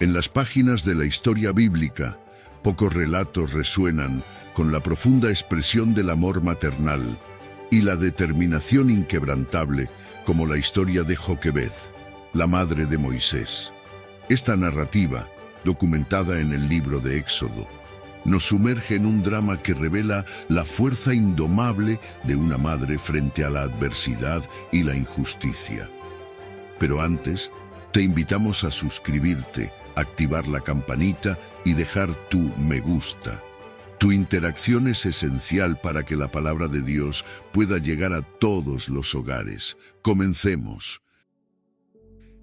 En las páginas de la historia bíblica, pocos relatos resuenan con la profunda expresión del amor maternal y la determinación inquebrantable como la historia de Joquebed, la madre de Moisés. Esta narrativa, documentada en el libro de Éxodo, nos sumerge en un drama que revela la fuerza indomable de una madre frente a la adversidad y la injusticia. Pero antes, te invitamos a suscribirte, activar la campanita y dejar tu me gusta. Tu interacción es esencial para que la palabra de Dios pueda llegar a todos los hogares. Comencemos.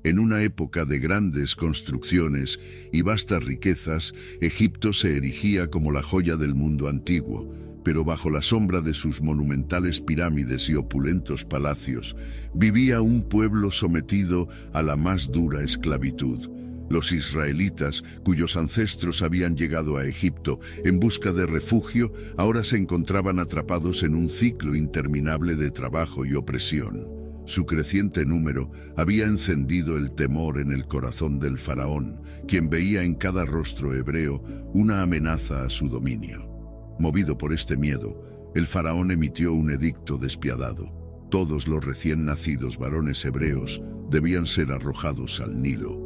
En una época de grandes construcciones y vastas riquezas, Egipto se erigía como la joya del mundo antiguo, pero bajo la sombra de sus monumentales pirámides y opulentos palacios, vivía un pueblo sometido a la más dura esclavitud. Los israelitas, cuyos ancestros habían llegado a Egipto en busca de refugio, ahora se encontraban atrapados en un ciclo interminable de trabajo y opresión. Su creciente número había encendido el temor en el corazón del faraón, quien veía en cada rostro hebreo una amenaza a su dominio. Movido por este miedo, el faraón emitió un edicto despiadado. Todos los recién nacidos varones hebreos debían ser arrojados al Nilo.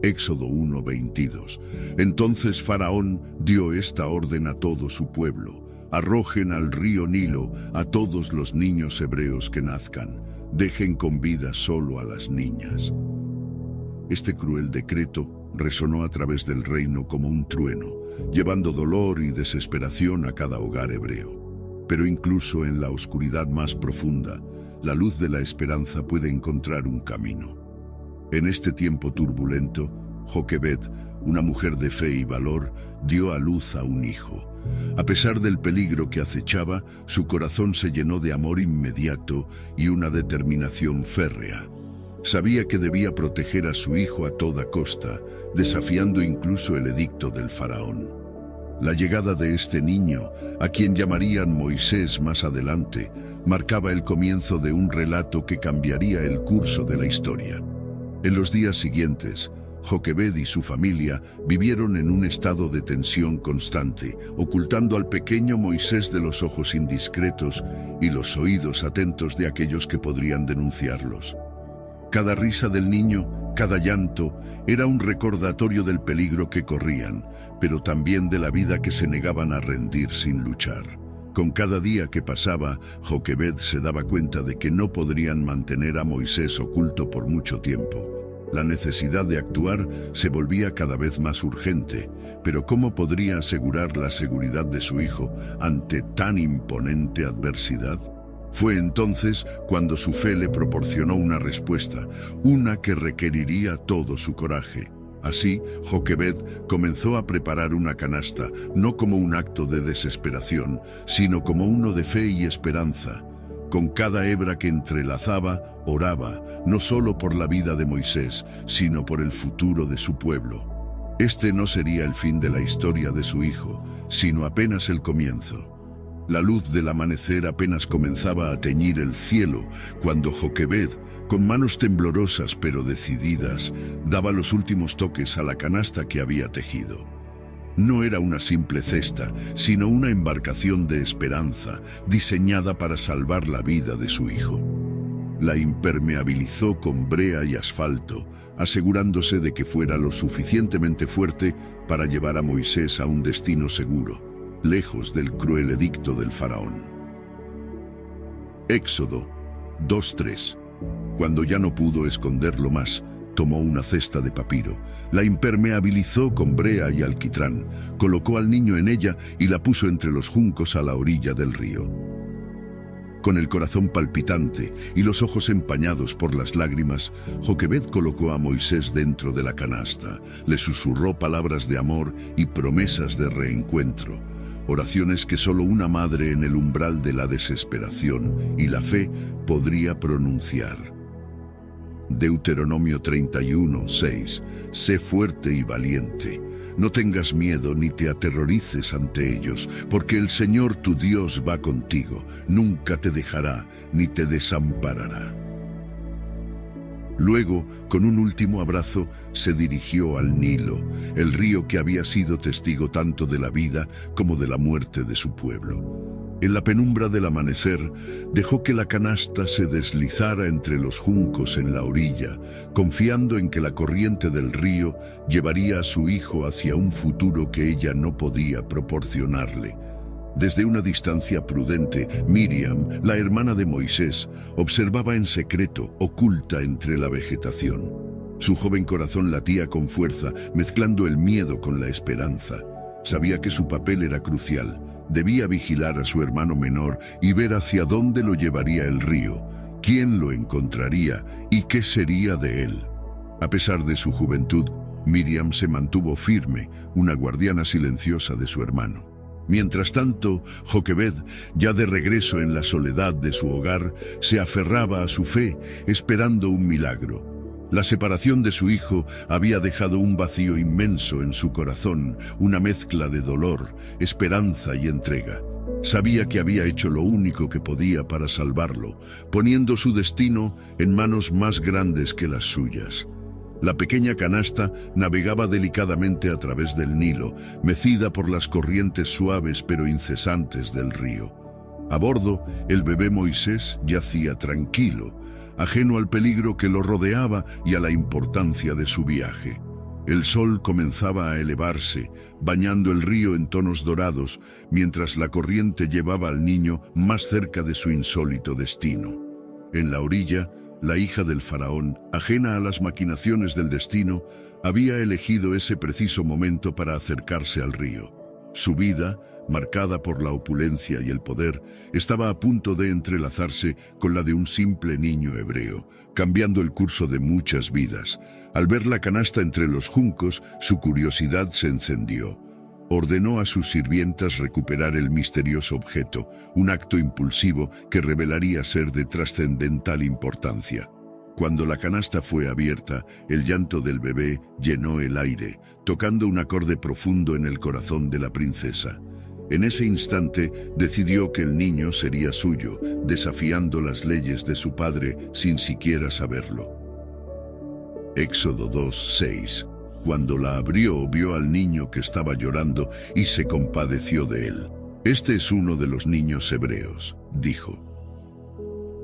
Éxodo 1:22. Entonces Faraón dio esta orden a todo su pueblo: arrojen al río Nilo a todos los niños hebreos que nazcan, dejen con vida solo a las niñas. Este cruel decreto resonó a través del reino como un trueno, llevando dolor y desesperación a cada hogar hebreo. Pero incluso en la oscuridad más profunda, la luz de la esperanza puede encontrar un camino. En este tiempo turbulento, Joquebed, una mujer de fe y valor, dio a luz a un hijo. A pesar del peligro que acechaba, su corazón se llenó de amor inmediato y una determinación férrea. Sabía que debía proteger a su hijo a toda costa, desafiando incluso el edicto del faraón. La llegada de este niño, a quien llamarían Moisés más adelante, marcaba el comienzo de un relato que cambiaría el curso de la historia. En los días siguientes, Joquebed y su familia vivieron en un estado de tensión constante, ocultando al pequeño Moisés de los ojos indiscretos y los oídos atentos de aquellos que podrían denunciarlos. Cada risa del niño, cada llanto, era un recordatorio del peligro que corrían, pero también de la vida que se negaban a rendir sin luchar. Con cada día que pasaba, Joquebed se daba cuenta de que no podrían mantener a Moisés oculto por mucho tiempo. La necesidad de actuar se volvía cada vez más urgente, pero ¿cómo podría asegurar la seguridad de su hijo ante tan imponente adversidad? Fue entonces cuando su fe le proporcionó una respuesta, una que requeriría todo su coraje. Así, Joquebed comenzó a preparar una canasta, no como un acto de desesperación, sino como uno de fe y esperanza. Con cada hebra que entrelazaba, oraba, no solo por la vida de Moisés, sino por el futuro de su pueblo. Este no sería el fin de la historia de su hijo, sino apenas el comienzo. La luz del amanecer apenas comenzaba a teñir el cielo, cuando Joquebed, con manos temblorosas pero decididas, daba los últimos toques a la canasta que había tejido. No era una simple cesta, sino una embarcación de esperanza, diseñada para salvar la vida de su hijo. La impermeabilizó con brea y asfalto, asegurándose de que fuera lo suficientemente fuerte para llevar a Moisés a un destino seguro, lejos del cruel edicto del faraón. Éxodo 2:3. Cuando ya no pudo esconderlo más, tomó una cesta de papiro, la impermeabilizó con brea y alquitrán, colocó al niño en ella y la puso entre los juncos a la orilla del río. Con el corazón palpitante y los ojos empañados por las lágrimas, Joquebed colocó a Moisés dentro de la canasta, le susurró palabras de amor y promesas de reencuentro, oraciones que solo una madre en el umbral de la desesperación y la fe podría pronunciar. Deuteronomio 31:6. Sé fuerte y valiente. No tengas miedo ni te aterrorices ante ellos, porque el Señor tu Dios va contigo, nunca te dejará ni te desamparará. Luego, con un último abrazo, se dirigió al Nilo, el río que había sido testigo tanto de la vida como de la muerte de su pueblo. En la penumbra del amanecer, dejó que la canasta se deslizara entre los juncos en la orilla, confiando en que la corriente del río llevaría a su hijo hacia un futuro que ella no podía proporcionarle. Desde una distancia prudente, Miriam, la hermana de Moisés, observaba en secreto, oculta entre la vegetación. Su joven corazón latía con fuerza, mezclando el miedo con la esperanza. Sabía que su papel era crucial. Debía vigilar a su hermano menor y ver hacia dónde lo llevaría el río, quién lo encontraría y qué sería de él. A pesar de su juventud, Miriam se mantuvo firme, una guardiana silenciosa de su hermano. Mientras tanto, Joquebed, ya de regreso en la soledad de su hogar, se aferraba a su fe, esperando un milagro. La separación de su hijo había dejado un vacío inmenso en su corazón, una mezcla de dolor, esperanza y entrega. Sabía que había hecho lo único que podía para salvarlo, poniendo su destino en manos más grandes que las suyas. La pequeña canasta navegaba delicadamente a través del Nilo, mecida por las corrientes suaves pero incesantes del río. A bordo, el bebé Moisés yacía tranquilo, ajeno al peligro que lo rodeaba y a la importancia de su viaje. El sol comenzaba a elevarse, bañando el río en tonos dorados, mientras la corriente llevaba al niño más cerca de su insólito destino. En la orilla, la hija del faraón, ajena a las maquinaciones del destino, había elegido ese preciso momento para acercarse al río. Su vida, marcada por la opulencia y el poder, estaba a punto de entrelazarse con la de un simple niño hebreo, cambiando el curso de muchas vidas. Al ver la canasta entre los juncos, su curiosidad se encendió. Ordenó a sus sirvientas recuperar el misterioso objeto, un acto impulsivo que revelaría ser de trascendental importancia. Cuando la canasta fue abierta, el llanto del bebé llenó el aire, tocando un acorde profundo en el corazón de la princesa. En ese instante decidió que el niño sería suyo, desafiando las leyes de su padre sin siquiera saberlo. Éxodo 2:6. Cuando la abrió, vio al niño que estaba llorando y se compadeció de él. «Este es uno de los niños hebreos», dijo.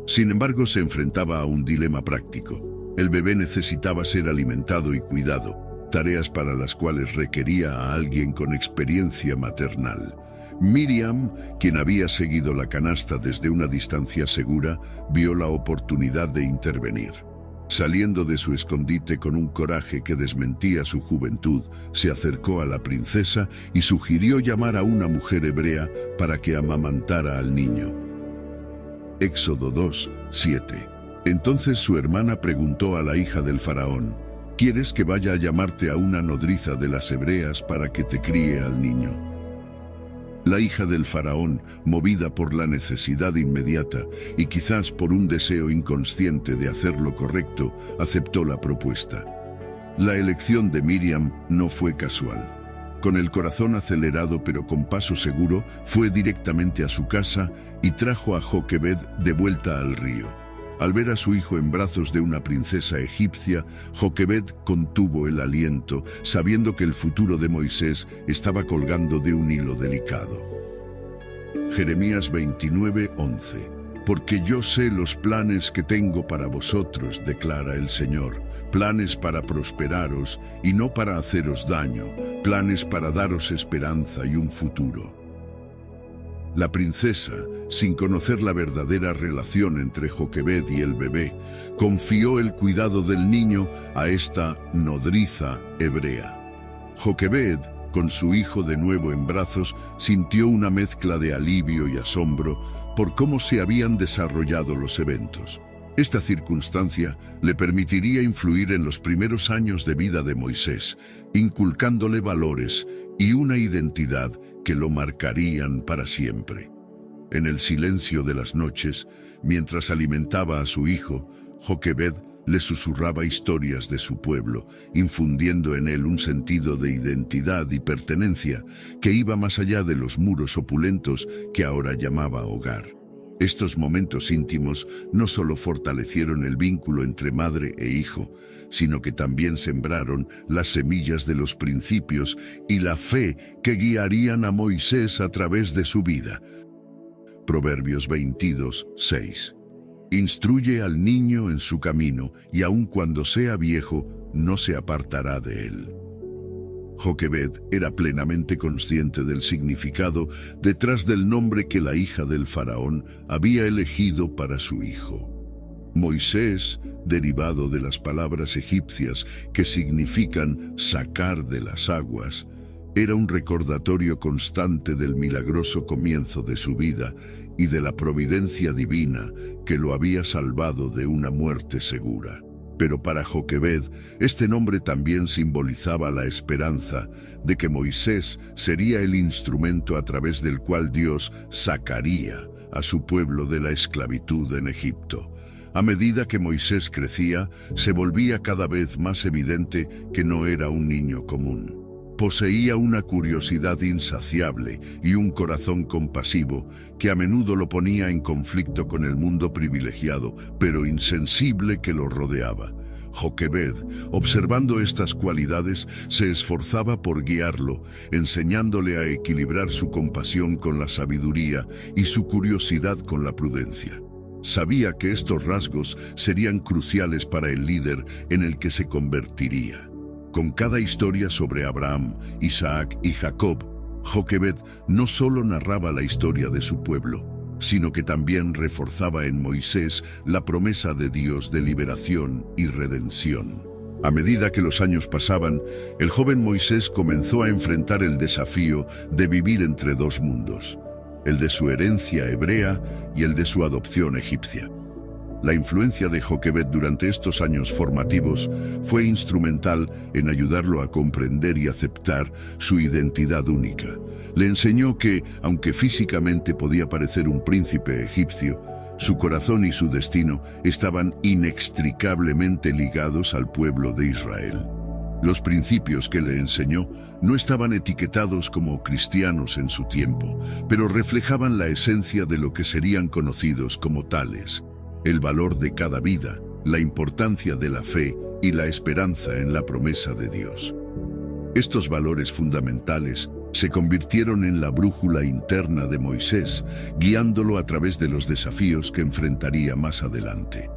Sin embargo, se enfrentaba a un dilema práctico. El bebé necesitaba ser alimentado y cuidado, tareas para las cuales requería a alguien con experiencia maternal. Miriam, quien había seguido la canasta desde una distancia segura, vio la oportunidad de intervenir. Saliendo de su escondite con un coraje que desmentía su juventud, se acercó a la princesa y sugirió llamar a una mujer hebrea para que amamantara al niño. Éxodo 2:7. Entonces su hermana preguntó a la hija del faraón: ¿Quieres que vaya a llamarte a una nodriza de las hebreas para que te críe al niño? La hija del faraón, movida por la necesidad inmediata y quizás por un deseo inconsciente de hacer lo correcto, aceptó la propuesta. La elección de Miriam no fue casual. Con el corazón acelerado pero con paso seguro, fue directamente a su casa y trajo a Joquebed de vuelta al río. Al ver a su hijo en brazos de una princesa egipcia, Joquebed contuvo el aliento, sabiendo que el futuro de Moisés estaba colgando de un hilo delicado. Jeremías 29:11. Porque yo sé los planes que tengo para vosotros, declara el Señor, planes para prosperaros y no para haceros daño, planes para daros esperanza y un futuro. La princesa, sin conocer la verdadera relación entre Joquebed y el bebé, confió el cuidado del niño a esta nodriza hebrea. Joquebed, con su hijo de nuevo en brazos, sintió una mezcla de alivio y asombro por cómo se habían desarrollado los eventos. Esta circunstancia le permitiría influir en los primeros años de vida de Moisés, inculcándole valores y una identidad que lo marcarían para siempre. En el silencio de las noches, mientras alimentaba a su hijo, Joquebed le susurraba historias de su pueblo, infundiendo en él un sentido de identidad y pertenencia que iba más allá de los muros opulentos que ahora llamaba hogar. Estos momentos íntimos no solo fortalecieron el vínculo entre madre e hijo, sino que también sembraron las semillas de los principios y la fe que guiarían a Moisés a través de su vida. Proverbios 22:6. Instruye al niño en su camino, y aun cuando sea viejo, no se apartará de él. Joquebed era plenamente consciente del significado detrás del nombre que la hija del faraón había elegido para su hijo. Moisés, derivado de las palabras egipcias que significan sacar de las aguas, era un recordatorio constante del milagroso comienzo de su vida y de la providencia divina que lo había salvado de una muerte segura. Pero para Joquebed, este nombre también simbolizaba la esperanza de que Moisés sería el instrumento a través del cual Dios sacaría a su pueblo de la esclavitud en Egipto. A medida que Moisés crecía, se volvía cada vez más evidente que no era un niño común. Poseía una curiosidad insaciable y un corazón compasivo que a menudo lo ponía en conflicto con el mundo privilegiado, pero insensible que lo rodeaba. Joquebed, observando estas cualidades, se esforzaba por guiarlo, enseñándole a equilibrar su compasión con la sabiduría y su curiosidad con la prudencia. Sabía que estos rasgos serían cruciales para el líder en el que se convertiría. Con cada historia sobre Abraham, Isaac y Jacob, Joquebed no solo narraba la historia de su pueblo, sino que también reforzaba en Moisés la promesa de Dios de liberación y redención. A medida que los años pasaban, el joven Moisés comenzó a enfrentar el desafío de vivir entre dos mundos, el de su herencia hebrea y el de su adopción egipcia. La influencia de Joquebed durante estos años formativos fue instrumental en ayudarlo a comprender y aceptar su identidad única. Le enseñó que, aunque físicamente podía parecer un príncipe egipcio, su corazón y su destino estaban inextricablemente ligados al pueblo de Israel. Los principios que le enseñó no estaban etiquetados como cristianos en su tiempo, pero reflejaban la esencia de lo que serían conocidos como tales: el valor de cada vida, la importancia de la fe y la esperanza en la promesa de Dios. Estos valores fundamentales se convirtieron en la brújula interna de Moisés, guiándolo a través de los desafíos que enfrentaría más adelante.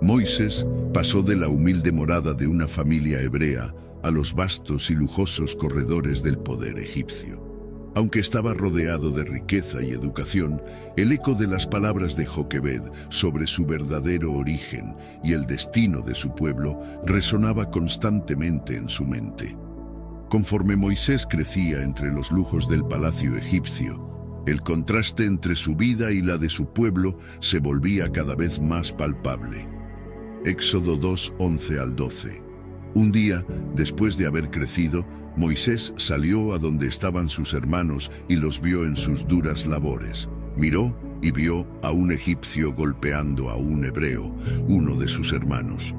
Moisés pasó de la humilde morada de una familia hebrea a los vastos y lujosos corredores del poder egipcio. Aunque estaba rodeado de riqueza y educación, el eco de las palabras de Joquebed sobre su verdadero origen y el destino de su pueblo resonaba constantemente en su mente. Conforme Moisés crecía entre los lujos del palacio egipcio, el contraste entre su vida y la de su pueblo se volvía cada vez más palpable. Éxodo 2:11-12. Un día, después de haber crecido, Moisés salió a donde estaban sus hermanos y los vio en sus duras labores. Miró y vio a un egipcio golpeando a un hebreo, uno de sus hermanos.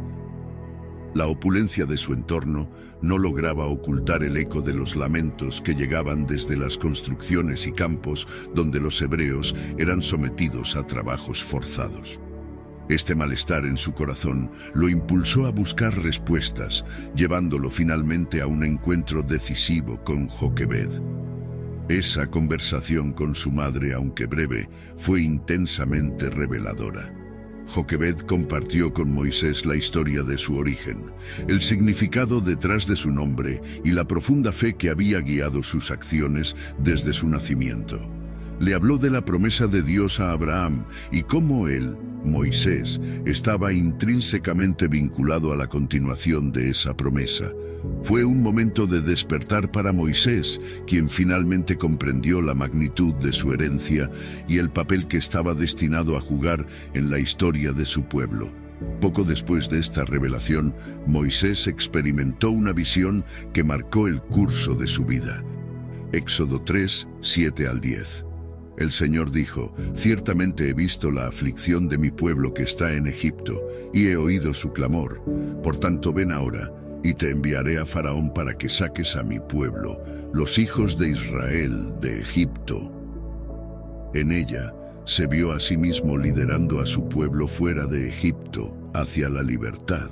La opulencia de su entorno no lograba ocultar el eco de los lamentos que llegaban desde las construcciones y campos donde los hebreos eran sometidos a trabajos forzados. Este malestar en su corazón lo impulsó a buscar respuestas, llevándolo finalmente a un encuentro decisivo con Joquebed. Esa conversación con su madre, aunque breve, fue intensamente reveladora. Joquebed compartió con Moisés la historia de su origen, el significado detrás de su nombre y la profunda fe que había guiado sus acciones desde su nacimiento. Le habló de la promesa de Dios a Abraham y cómo él, Moisés, estaba intrínsecamente vinculado a la continuación de esa promesa. Fue un momento de despertar para Moisés, quien finalmente comprendió la magnitud de su herencia y el papel que estaba destinado a jugar en la historia de su pueblo. Poco después de esta revelación, Moisés experimentó una visión que marcó el curso de su vida. Éxodo 3:7-10. El Señor dijo: «Ciertamente he visto la aflicción de mi pueblo que está en Egipto, y he oído su clamor. Por tanto, ven ahora, y te enviaré a Faraón para que saques a mi pueblo, los hijos de Israel, de Egipto». En ella se vio a sí mismo liderando a su pueblo fuera de Egipto, hacia la libertad.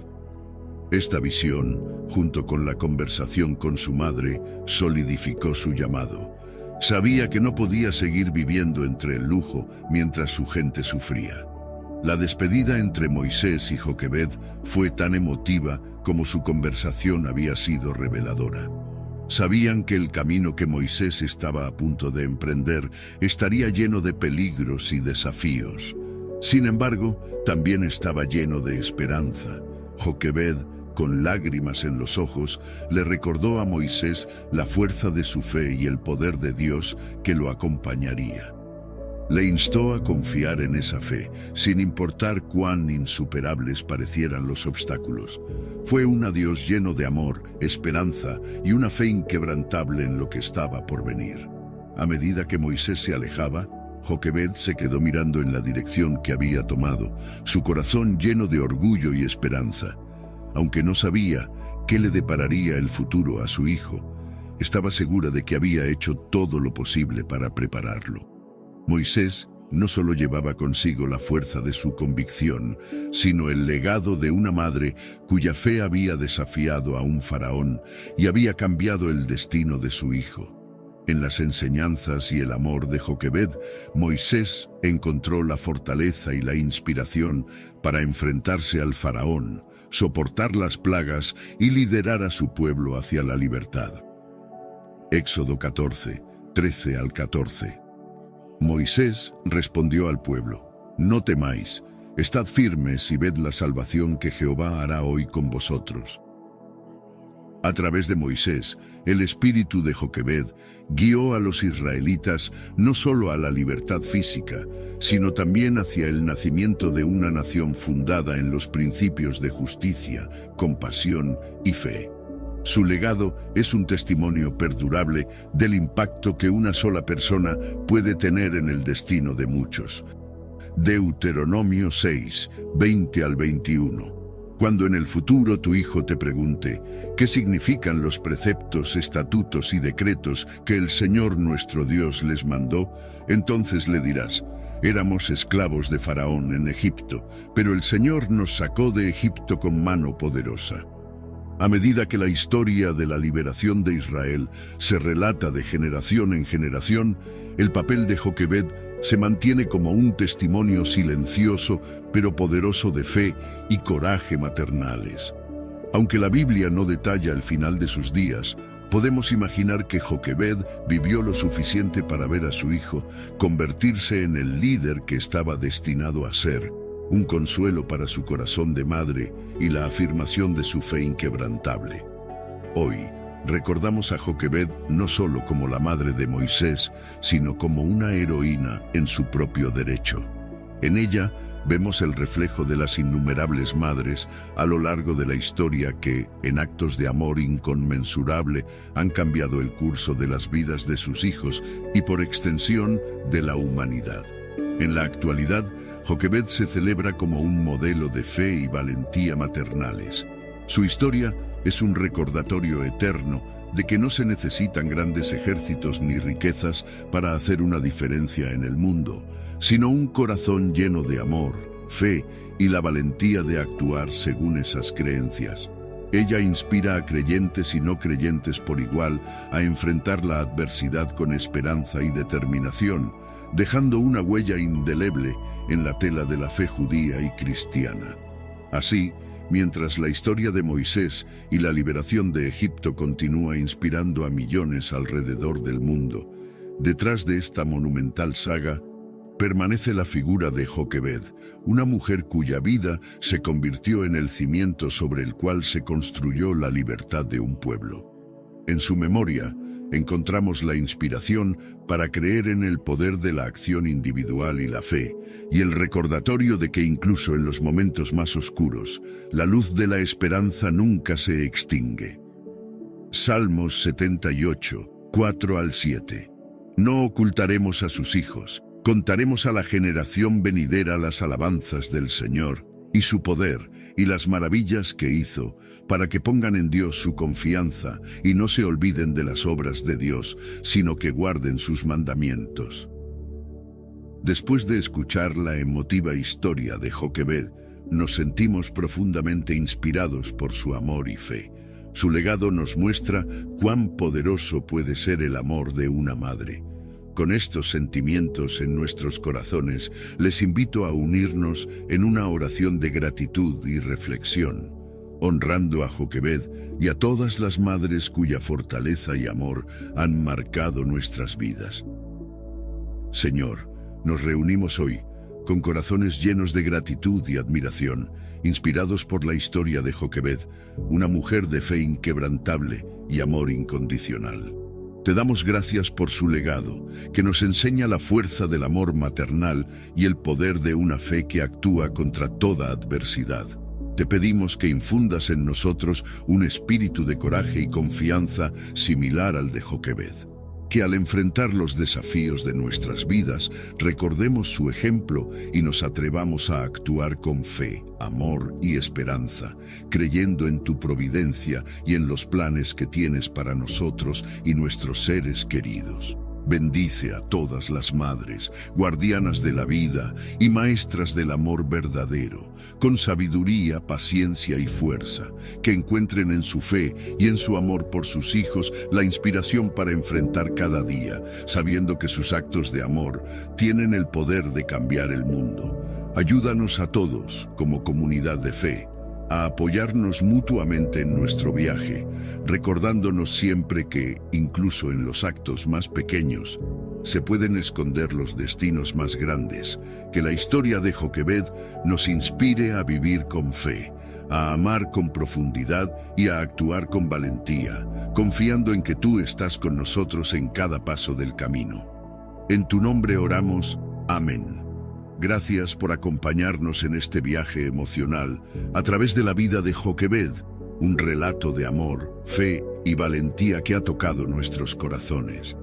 Esta visión, junto con la conversación con su madre, solidificó su llamado. Sabía que no podía seguir viviendo entre el lujo mientras su gente sufría. La despedida entre Moisés y Joquebed fue tan emotiva como su conversación había sido reveladora. Sabían que el camino que Moisés estaba a punto de emprender estaría lleno de peligros y desafíos. Sin embargo, también estaba lleno de esperanza. Joquebed, con lágrimas en los ojos, le recordó a Moisés la fuerza de su fe y el poder de Dios que lo acompañaría. Le instó a confiar en esa fe, sin importar cuán insuperables parecieran los obstáculos. Fue un adiós lleno de amor, esperanza y una fe inquebrantable en lo que estaba por venir. A medida que Moisés se alejaba, Joquebed se quedó mirando en la dirección que había tomado, su corazón lleno de orgullo y esperanza. Aunque no sabía qué le depararía el futuro a su hijo, estaba segura de que había hecho todo lo posible para prepararlo. Moisés no solo llevaba consigo la fuerza de su convicción, sino el legado de una madre cuya fe había desafiado a un faraón y había cambiado el destino de su hijo. En las enseñanzas y el amor de Joquebed, Moisés encontró la fortaleza y la inspiración para enfrentarse al faraón, soportar las plagas y liderar a su pueblo hacia la libertad. Éxodo 14, 13 al 14. Moisés respondió al pueblo: «No temáis, estad firmes y ved la salvación que Jehová hará hoy con vosotros». A través de Moisés, el espíritu de Joquebed guió a los israelitas no solo a la libertad física, sino también hacia el nacimiento de una nación fundada en los principios de justicia, compasión y fe. Su legado es un testimonio perdurable del impacto que una sola persona puede tener en el destino de muchos. Deuteronomio 6, 20 al 21. Cuando en el futuro tu hijo te pregunte qué significan los preceptos, estatutos y decretos que el Señor nuestro Dios les mandó, entonces le dirás: éramos esclavos de Faraón en Egipto, pero el Señor nos sacó de Egipto con mano poderosa. A medida que la historia de la liberación de Israel se relata de generación en generación, el papel de Joquebed se mantiene como un testimonio silencioso pero poderoso de fe y coraje maternales. Aunque la Biblia no detalla el final de sus días, podemos imaginar que Joquebed vivió lo suficiente para ver a su hijo convertirse en el líder que estaba destinado a ser, un consuelo para su corazón de madre y la afirmación de su fe inquebrantable. Hoy, recordamos a Joquebed no solo como la madre de Moisés, sino como una heroína en su propio derecho. En ella vemos el reflejo de las innumerables madres a lo largo de la historia que, en actos de amor inconmensurable, han cambiado el curso de las vidas de sus hijos y, por extensión, de la humanidad. En la actualidad, Joquebed se celebra como un modelo de fe y valentía maternales. Su historia es un recordatorio eterno de que no se necesitan grandes ejércitos ni riquezas para hacer una diferencia en el mundo, sino un corazón lleno de amor, fe y la valentía de actuar según esas creencias. Ella inspira a creyentes y no creyentes por igual a enfrentar la adversidad con esperanza y determinación, dejando una huella indeleble en la tela de la fe judía y cristiana. Así, mientras la historia de Moisés y la liberación de Egipto continúa inspirando a millones alrededor del mundo, detrás de esta monumental saga permanece la figura de Joquebed, una mujer cuya vida se convirtió en el cimiento sobre el cual se construyó la libertad de un pueblo. En su memoria, encontramos la inspiración para creer en el poder de la acción individual y la fe, y el recordatorio de que incluso en los momentos más oscuros, la luz de la esperanza nunca se extingue. Salmos 78, 4 al 7. No ocultaremos a sus hijos, contaremos a la generación venidera las alabanzas del Señor, y su poder, y las maravillas que hizo, para que pongan en Dios su confianza y no se olviden de las obras de Dios, sino que guarden sus mandamientos. Después de escuchar la emotiva historia de Joquebed, nos sentimos profundamente inspirados por su amor y fe. Su legado nos muestra cuán poderoso puede ser el amor de una madre. Con estos sentimientos en nuestros corazones, les invito a unirnos en una oración de gratitud y reflexión, honrando a Joquebed y a todas las madres cuya fortaleza y amor han marcado nuestras vidas. Señor, nos reunimos hoy con corazones llenos de gratitud y admiración, inspirados por la historia de Joquebed, una mujer de fe inquebrantable y amor incondicional. Te damos gracias por su legado, que nos enseña la fuerza del amor maternal y el poder de una fe que actúa contra toda adversidad. Te pedimos que infundas en nosotros un espíritu de coraje y confianza similar al de Joquebed. Que al enfrentar los desafíos de nuestras vidas, recordemos su ejemplo y nos atrevamos a actuar con fe, amor y esperanza, creyendo en tu providencia y en los planes que tienes para nosotros y nuestros seres queridos. Bendice a todas las madres, guardianas de la vida y maestras del amor verdadero, con sabiduría, paciencia y fuerza, que encuentren en su fe y en su amor por sus hijos la inspiración para enfrentar cada día, sabiendo que sus actos de amor tienen el poder de cambiar el mundo. Ayúdanos a todos, como comunidad de fe, a apoyarnos mutuamente en nuestro viaje, recordándonos siempre que, incluso en los actos más pequeños, se pueden esconder los destinos más grandes. Que la historia de Joquebed nos inspire a vivir con fe, a amar con profundidad y a actuar con valentía, confiando en que tú estás con nosotros en cada paso del camino. En tu nombre oramos. Amén. Gracias por acompañarnos en este viaje emocional a través de la vida de Joquebed, un relato de amor, fe y valentía que ha tocado nuestros corazones.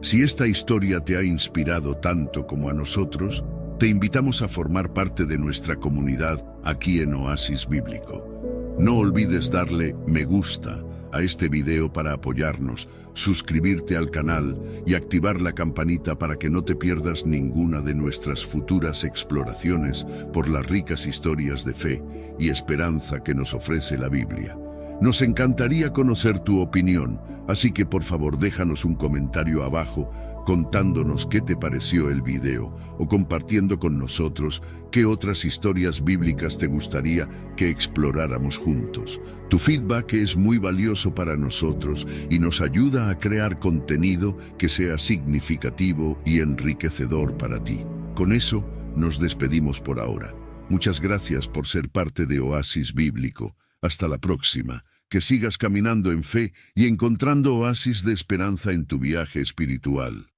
Si esta historia te ha inspirado tanto como a nosotros, te invitamos a formar parte de nuestra comunidad aquí en Oasis Bíblico. No olvides darle me gusta a este video para apoyarnos, suscribirte al canal y activar la campanita para que no te pierdas ninguna de nuestras futuras exploraciones por las ricas historias de fe y esperanza que nos ofrece la Biblia. Nos encantaría conocer tu opinión, así que por favor déjanos un comentario abajo contándonos qué te pareció el video o compartiendo con nosotros qué otras historias bíblicas te gustaría que exploráramos juntos. Tu feedback es muy valioso para nosotros y nos ayuda a crear contenido que sea significativo y enriquecedor para ti. Con eso, nos despedimos por ahora. Muchas gracias por ser parte de Oasis Bíblico. Hasta la próxima. Que sigas caminando en fe y encontrando oasis de esperanza en tu viaje espiritual.